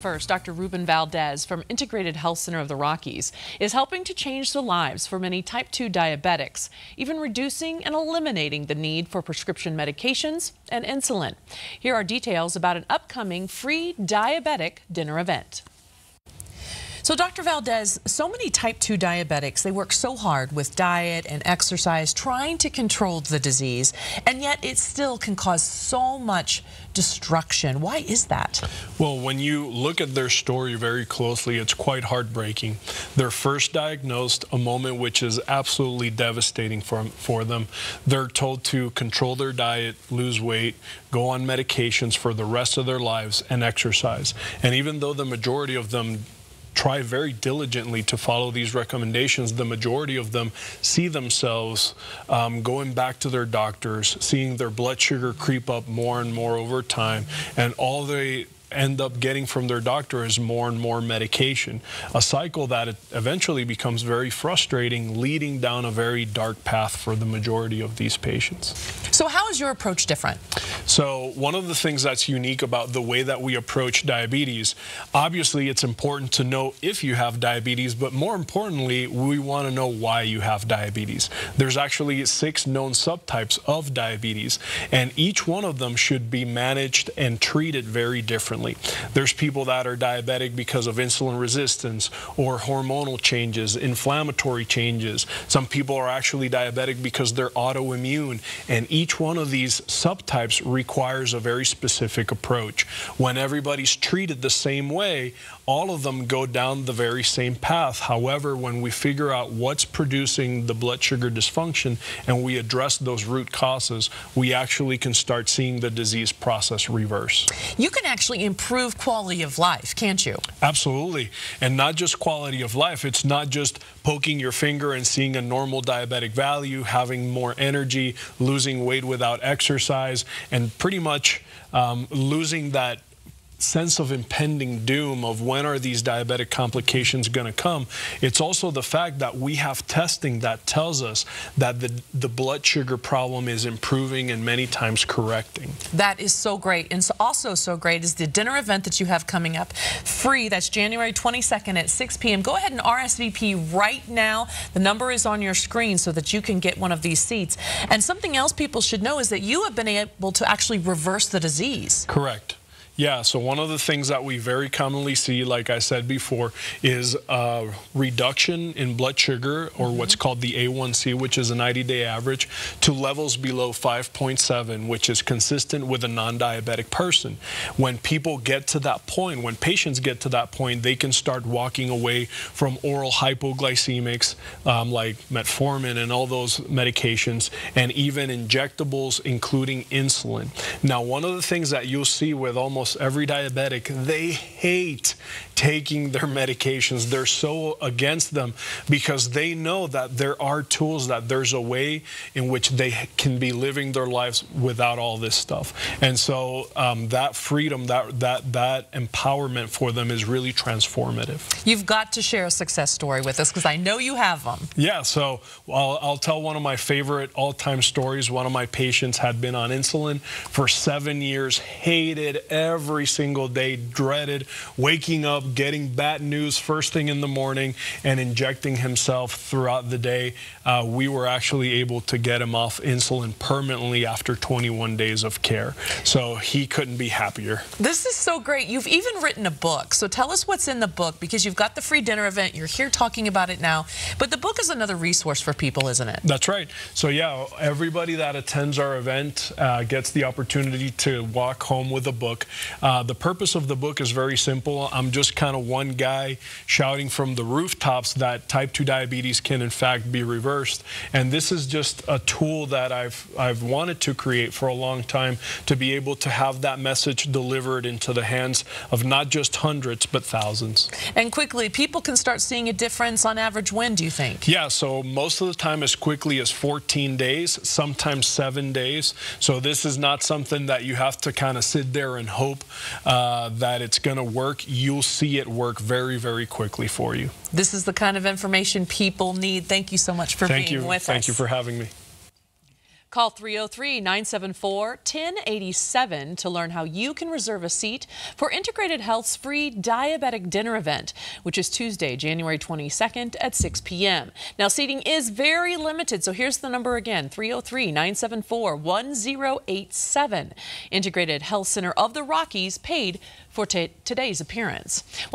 First, Dr. Ruben Valdez from Integrated Health Center of the Rockies is helping to change the lives for many type 2 diabetics, even reducing and eliminating the need for prescription medications and insulin. Here are details about an upcoming free diabetic dinner event. So Dr. Valdez, so many type 2 diabetics, they work so hard with diet and exercise trying to control the disease, and yet it still can cause so much destruction. Why is that? Well, when you look at their story very closely, it's quite heartbreaking. They're first diagnosed, a moment which is absolutely devastating for them. They're told to control their diet, lose weight, go on medications for the rest of their lives, and exercise. And even though the majority of them try very diligently to follow these recommendations, the majority of them see themselves going back to their doctors, seeing their blood sugar creep up more and more over time, and all they end up getting from their doctor is more and more medication. A cycle that eventually becomes very frustrating, leading down a very dark path for the majority of these patients. So how is your approach different? So one of the things that's unique about the way that we approach diabetes, obviously it's important to know if you have diabetes, but more importantly, we want to know why you have diabetes. There's actually 6 known subtypes of diabetes, and each one of them should be managed and treated very differently. There's people that are diabetic because of insulin resistance or hormonal changes, inflammatory changes. Some people are actually diabetic because they're autoimmune, and each one of these subtypes requires a very specific approach. When everybody's treated the same way, all of them go down the very same path. However, when we figure out what's producing the blood sugar dysfunction and we address those root causes, we actually can start seeing the disease process reverse. You can actually improve quality of life, can't you? Absolutely. And not just quality of life. It's not just poking your finger and seeing a normal diabetic value, having more energy, losing weight without exercise, and pretty much losing that sense of impending doom of when are these diabetic complications going to come. It's also the fact that we have testing that tells us that the blood sugar problem is improving and many times correcting. That is so great. And also so great is the dinner event that you have coming up free. That's January 22nd at 6 p.m. Go ahead and RSVP right now. The number is on your screen so that you can get one of these seats. And something else people should know is that you have been able to actually reverse the disease. Correct. Yeah, so one of the things that we very commonly see, like I said before, is a reduction in blood sugar, or what's called the A1C, which is a 90-day average, to levels below 5.7, which is consistent with a non-diabetic person. When people get to that point, when patients get to that point, they can start walking away from oral hypoglycemics like metformin and all those medications, and even injectables, including insulin. Now, one of the things that you'll see with almost every diabetic, they hate taking their medications. They're so against them because they know that there are tools, that there's a way in which they can be living their lives without all this stuff. And so that freedom, that empowerment for them is really transformative. You've got to share a success story with us because I know you have them. Yeah, so I'll tell one of my favorite all-time stories. One of my patients had been on insulin for 7 years, hated every single day, dreaded waking up, getting bad news first thing in the morning, and injecting himself throughout the day. We were actually able to get him off insulin permanently after 21 days of care. So he couldn't be happier. This is so great. You've even written a book. So tell us what's in the book, because you've got the free dinner event. You're here talking about it now. But the book is another resource for people, isn't it? That's right. So yeah, everybody that attends our event gets the opportunity to walk home with a book. The purpose of the book is very simple. I'm just kind of one guy shouting from the rooftops that type 2 diabetes can in fact be reversed. And this is just a tool that I've wanted to create for a long time, to be able to have that message delivered into the hands of not just hundreds but thousands. And quickly, people can start seeing a difference on average when, do you think? Yeah, so most of the time as quickly as 14 days, sometimes 7 days. So this is not something that you have to kind of sit there and hope that it's going to work. You'll see it work very, very quickly for you. This is the kind of information people need. Thank you so much for being with us. Thank you for having me. Call 303-974-1087 to learn how you can reserve a seat for Integrated Health's free diabetic dinner event, which is Tuesday, January 22nd at 6 p.m. Now, seating is very limited, so here's the number again, 303-974-1087. Integrated Health Center of the Rockies paid for today's appearance. Well,